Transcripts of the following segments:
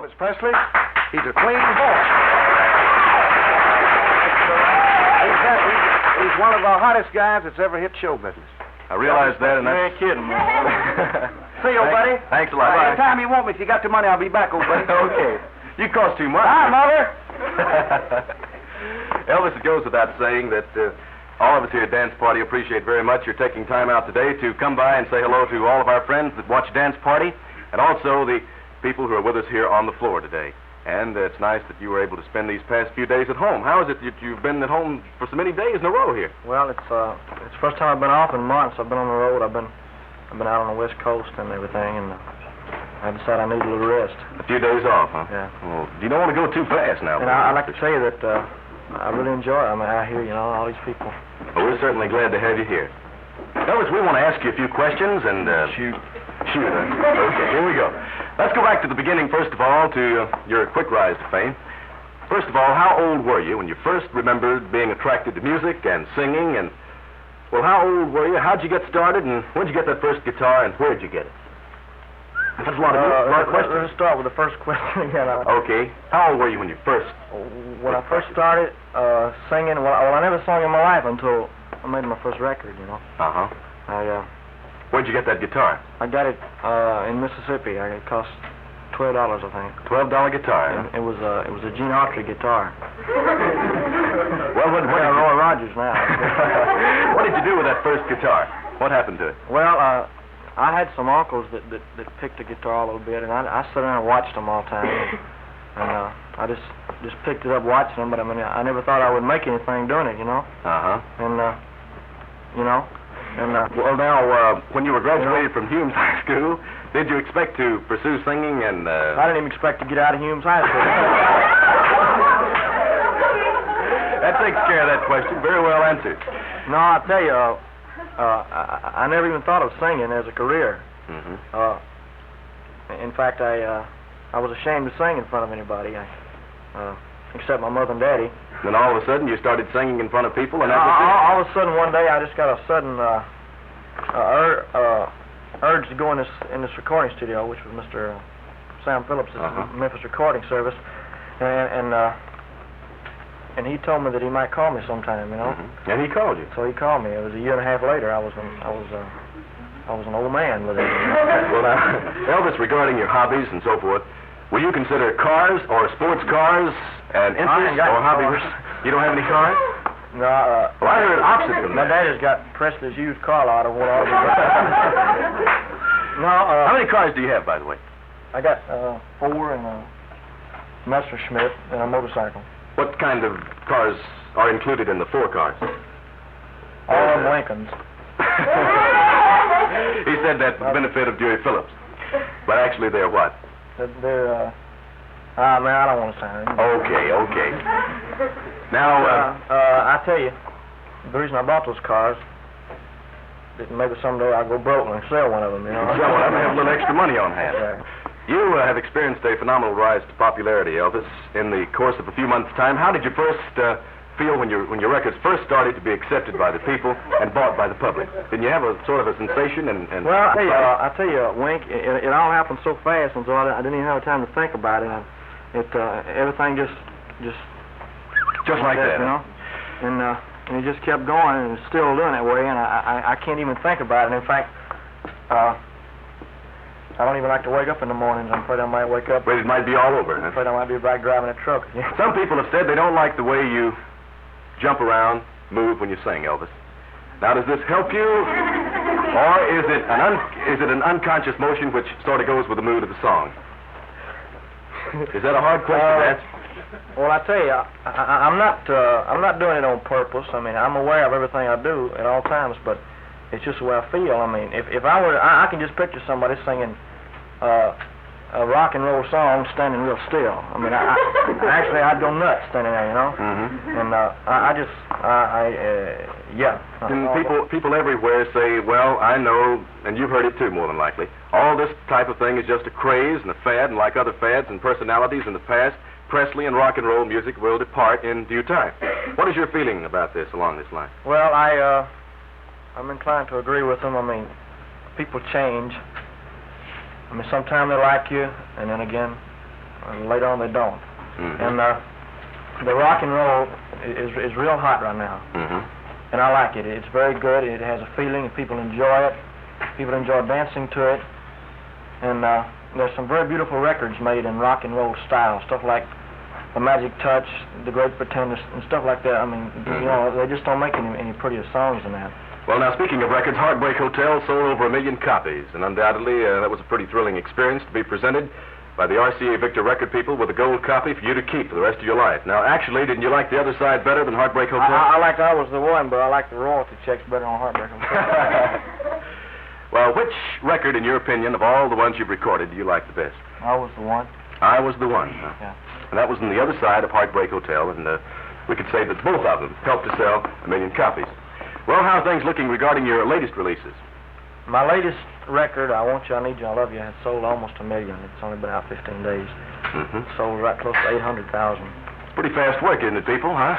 Elvis Presley. He's a clean boy. He's one of the hottest guys that's ever hit show business. I realize that, and You that's... ain't kidding, man. See you, buddy. Thanks a lot. Anytime you want me, if you got the money, I'll be back, old buddy. Okay. You cost too much. Bye, Mother. Elvis, it goes without saying that all of us here at Dance Party appreciate very much your taking time out today to come by and say hello to all of our friends that watch Dance Party, and also the people who are with us here on the floor today. And it's nice that you were able to spend these past few days at home. How is it that you've been at home for so many days in a row here? Well, it's the first time I've been off in months. I've been on the road. I've been out on the West Coast and everything, and I decided I need a little rest. A few days off, huh? Yeah. Well, you don't want to go too fast now. And I'd like to tell you that I really enjoy it. I mean, I hear, all these people. Well, we're certainly glad to have you here. Elvis, we want to ask you a few questions and... Shoot. Okay, here we go. Let's go back to the beginning, first of all, to your quick rise to fame. First of all, how old were you when you first remembered being attracted to music and singing? And, well, how old were you? How'd you get started? And when'd you get that first guitar? And where'd you get it? That's a lot of questions. Let's start with the first question again. Okay. How old were you when you first... When I first started singing, well, I never sung in my life until I made my first record, Uh-huh. Where'd you get that guitar? I got it in Mississippi. It cost $12, I think. $12 guitar. And it was a Gene Autry guitar. Well, what Roy Rogers now. What did you do with that first guitar? What happened to it? Well, I had some uncles that picked the guitar a little bit, and I sat around and watched them all the time. And I just picked it up watching them, but I mean, I never thought I would make anything doing it, Uh-huh. And well, now, when you were graduated from Humes High School, did you expect to pursue singing and... I didn't even expect to get out of Humes High School. That takes care of that question. Very well answered. No, I'll tell you, I never even thought of singing as a career. Mm-hmm. In fact, I was ashamed to sing in front of anybody, except my mother and daddy. Then all of a sudden you started singing in front of people, and that was all of a sudden one day I just got a sudden urge to go in this recording studio, which was Mr. Sam Phillips' Memphis recording service, and he told me that he might call me sometime, Mm-hmm. And he called you. So he called me. It was a year and a half later. I was an old man with it. Well, now, Elvis, regarding your hobbies and so forth, will you consider cars or sports cars an interest or hobby? You don't have any cars? No. Well, I heard opposite from my that. daddy's got Presley's used car lot of one of them. No. How many cars do you have, by the way? I got 4 and a Messerschmitt and a motorcycle. What kind of cars are included in the 4 cars? All of them Lincolns. He said that for the benefit of Dewey Phillips. But actually, they're what? They're, man, I don't want to say anything. Okay. Now, I tell you, the reason I bought those cars, that maybe someday I'll go broke and sell one of them, So I have a little extra money on hand. Right. You have experienced a phenomenal rise to popularity, Elvis, in the course of a few months' time. How did you first feel when your records first started to be accepted by the people and bought by the public? Didn't you have a sort of a sensation? Well, I tell you, Wink, it all happened so fast, and so I didn't even have time to think about it. Everything just like that, and it just kept going, and it's still doing that way, and I can't even think about it. In fact, I don't even like to wake up in the mornings. I'm afraid I might wake up. But it might be all over. I'm afraid I might be back driving a truck. Some people have said they don't like the way you jump around, move when you sing, Elvis. Now, does this help you, or is it an unconscious motion which sort of goes with the mood of the song? Is that a hard question to answer? Well, I tell you, I'm not doing it on purpose. I mean, I'm aware of everything I do at all times, but it's just the way I feel. I mean, if I were, I can just picture somebody singing a rock and roll song standing real still. I mean, I'd go nuts standing there, Mm-hmm. And And people everywhere say, well, I know, and you've heard it too, more than likely, all this type of thing is just a craze and a fad, and like other fads and personalities in the past, Presley and rock and roll music will depart in due time. What is your feeling about this along this line? Well, I'm inclined to agree with them. I mean, people change. I mean, sometimes they like you, and then again, and later on they don't. Mm-hmm. And the rock and roll is real hot right now. Mm-hmm. And I like it. It's very good. It has a feeling, and people enjoy it. People enjoy dancing to it. And there's some very beautiful records made in rock and roll style, stuff like The Magic Touch, The Great Pretender, and stuff like that. I mean, you know, they just don't make any prettier songs than that. Well, now, speaking of records, Heartbreak Hotel sold over 1 million copies, and undoubtedly that was a pretty thrilling experience to be presented by the RCA Victor record people with a gold copy for you to keep for the rest of your life. Now, actually, didn't you like the other side better than Heartbreak Hotel? I like I Was the One, but I like the royalty checks better on Heartbreak Hotel. Well, which record, in your opinion, of all the ones you've recorded, do you like the best? I Was the One. I Was the One. Huh? Yeah. And that was on the other side of Heartbreak Hotel, and we could say that both of them helped to sell 1 million copies. Well, how are things looking regarding your latest releases? My latest record, I Want You, I Need You, I Love You, has sold almost 1 million. It's only been out 15 days. Mm-hmm. Sold right close to 800,000. Pretty fast work, isn't it, people, huh?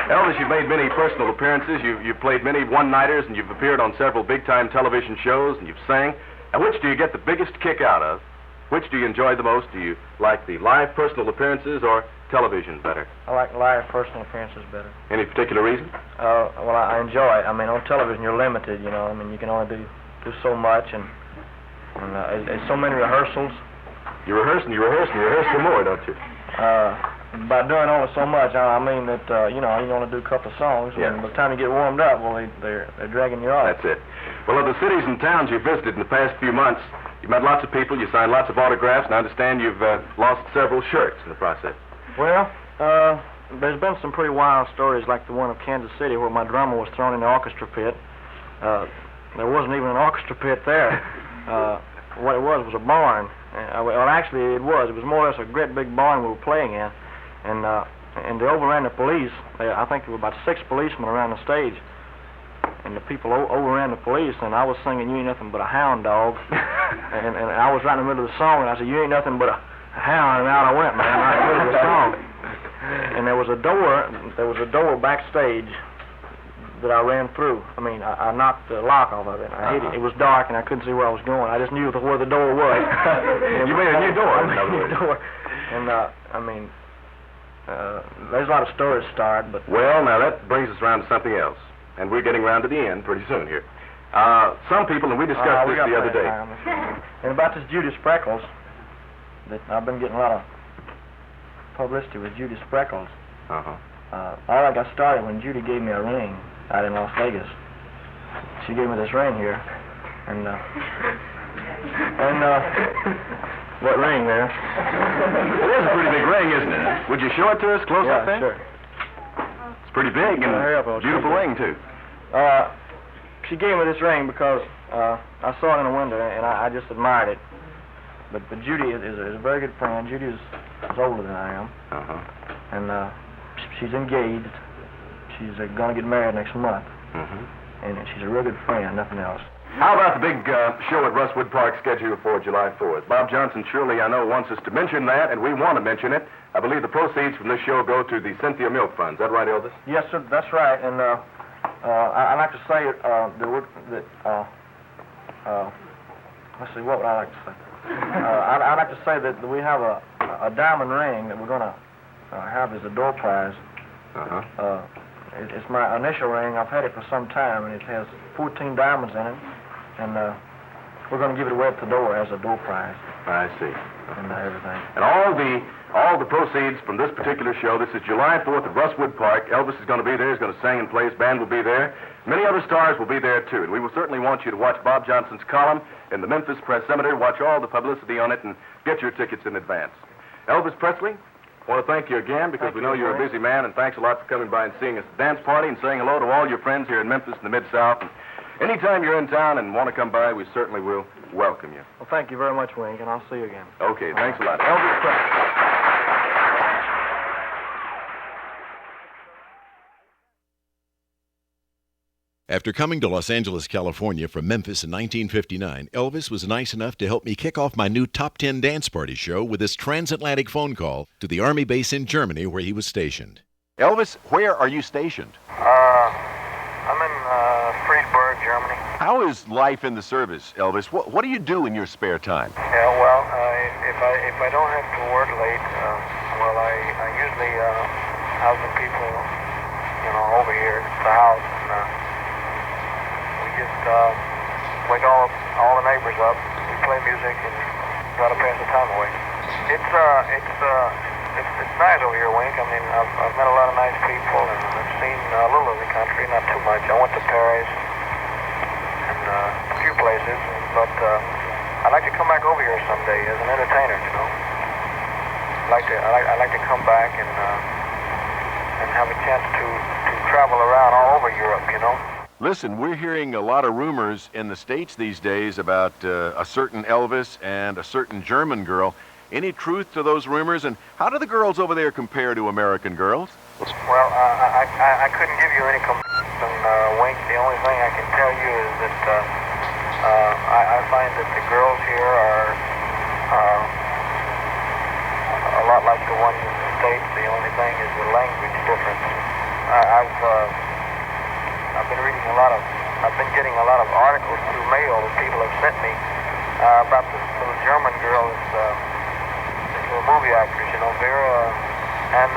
Elvis, you've made many personal appearances. You've played many one-nighters, and you've appeared on several big-time television shows, and you've sang. And which do you get the biggest kick out of? Which do you enjoy the most? Do you like the live personal appearances or television better? I like live personal appearances better. Any particular reason? Well, I enjoy it. I mean, on television, you're limited, you know. I mean, you can only do so much, and there's so many rehearsals. You rehearse and you rehearse and you rehearse some more, don't you? By doing only so much, I mean that, you know, you only do a couple of songs, Yeah. and by the time you get warmed up, well, they're dragging you off. That's it. Well, of the cities and towns you've visited in the past few months, you've met lots of people, you signed lots of autographs, and I understand you've lost several shirts in the process. Well, there's been some pretty wild stories, like the one of Kansas City, where my drummer was thrown in the orchestra pit. There wasn't even an orchestra pit there. What it was a barn. Well, actually, it was. It was more or less a great big barn we were playing in. And they overran the police. I think there were about 6 policemen around the stage. And the people overran the police, and I was singing You Ain't Nothing But a Hound Dog. and I was right in the middle of the song, and I said, You ain't nothing but a hound, and out I went, man, right in the middle of the song. And there was a door backstage that I ran through. I mean, I knocked the lock off of it. I hit it. It was dark, and I couldn't see where I was going. I just knew where the door was. You made a new door. I made a new door. And, I mean, there's a lot of stories to start, but... Well, now that brings us around to something else. And we're getting around to the end pretty soon here. Some people, and we discussed this the other day. And about this Judy Spreckles, that I've been getting a lot of publicity with Judy Spreckles. All I got started when Judy gave me a ring out in Las Vegas. She gave me this ring here, and what ring there? It is a pretty big ring, isn't it? Would you show it to us close up there? Sure. It's pretty big and beautiful ring, too. She gave me this ring because I saw it in a window, and I just admired it. But Judy is a very good friend. Judy is older than I am. And she's engaged. She's going to get married next month. And she's a real good friend, nothing else. How about the big show at Rustwood Park scheduled for July 4th? Bob Johnson surely, I know, wants us to mention that, and we want to mention it. I believe the proceeds from this show go to the Cynthia Milk Fund. Is that right, Elvis? Yes, sir, that's right. And I'd like to say let's see, what would I like to say? I'd like to say that we have a diamond ring that we're going to have as a door prize. It's my initial ring. I've had it for some time, and it has 14 diamonds in it. And we're going to give it away at the door as a door prize. I see. And everything. And all the proceeds from this particular show, this is July 4th at Rustwood Park. Elvis is going to be there. He's going to sing and play. His band will be there. Many other stars will be there, too. And we will certainly want you to watch Bob Johnson's column in the Memphis Press Cemetery, watch all the publicity on it, and get your tickets in advance. Elvis Presley, I want to thank you again because we know you're a busy man, and thanks a lot for coming by and seeing us at the dance party and saying hello to all your friends here in Memphis and the Mid-South. And anytime you're in town and want to come by, we certainly will welcome you. Well, thank you very much, Wink, and I'll see you again. Okay, thanks a lot. Elvis Presley. After coming to Los Angeles, California from Memphis in 1959, Elvis was nice enough to help me kick off my new Top 10 Dance Party show with his transatlantic phone call to the Army base in Germany where he was stationed. Elvis, where are you stationed? I'm in Friedberg, Germany. How is life in the service, Elvis? What do you do in your spare time? Yeah, well, if I don't have to work late, I usually have some people, over here at the house, and we just wake all the neighbors up. We play music and try to pass the time away. It's nice over here, Wink. I mean, I've met a lot of nice people, and I've seen a little of the country, not too much. I went to Paris and a few places, but I'd like to come back over here someday as an entertainer. I like to come back and have a chance to travel around all over Europe. Listen, we're hearing a lot of rumors in the States these days about a certain Elvis and a certain German girl. Any truth to those rumors, and how do the girls over there compare to American girls? Well, I couldn't give you any comparison, Wink. The only thing I can tell you is that I find that the girls here are a lot like the ones in the States. The only thing is the language difference. I've been reading I've been getting a lot of articles through mail that people have sent me about this little German girl, this little movie actress, Vera, and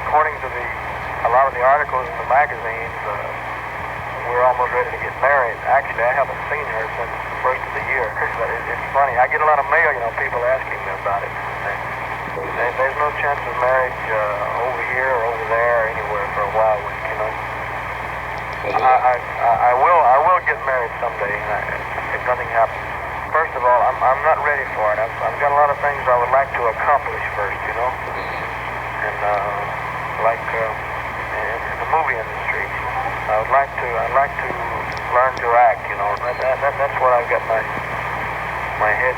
according to a lot of the articles in the magazines, we're almost ready to get married. Actually, I haven't seen her since the first of the year. It's funny. I get a lot of mail, people asking me about it. There's no chance of marriage over here or over there or anywhere for a while, I will get married someday if nothing happens. First of all, I'm not ready for it. I've got a lot of things I would like to accomplish first, and in the movie industry, I'd like to learn to act. That's what I've got my head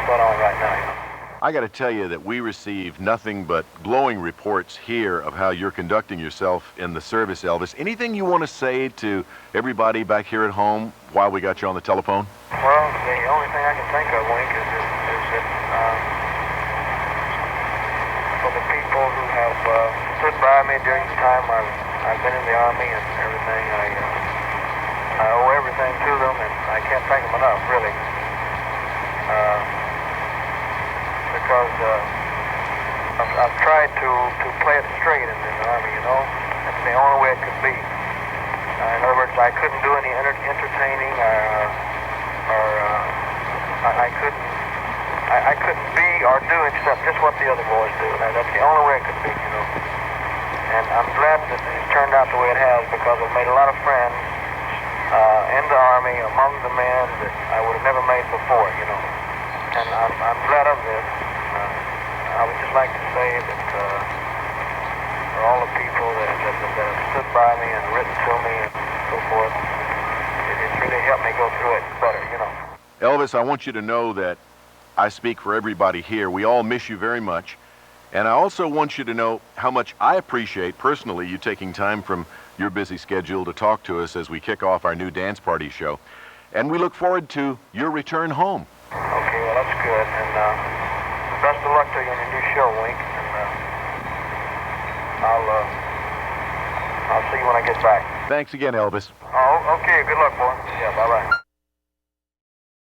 set on right now. I got to tell you that we receive nothing but glowing reports here of how you're conducting yourself in the service, Elvis. Anything you want to say to everybody back here at home while we got you on the telephone? Well, the only thing I can think of, Wink, is that for the people who have stood by me during the time I've been in the Army and everything, I owe everything to them, and I can't thank them enough, really. Because I've tried to play it straight in the Army, That's the only way it could be. In other words, I couldn't do any entertaining, I couldn't be or do except just what the other boys do. That's the only way it could be, And I'm glad that it's turned out the way it has, because I've made a lot of friends in the Army among the men that I would have never made before, And I'm glad of this. I would just like to say that for all the people that have stood by me and written to me and so forth, it's really helped me go through it better, Elvis, I want you to know that I speak for everybody here. We all miss you very much. And I also want you to know how much I appreciate personally you taking time from your busy schedule to talk to us as we kick off our new dance party show. And we look forward to your return home. Okay, well, that's good. And best of luck to you on your new show, Wink. And I'll see you when I get back. Thanks again, Elvis. Oh, okay. Good luck, boy. Yeah, bye-bye.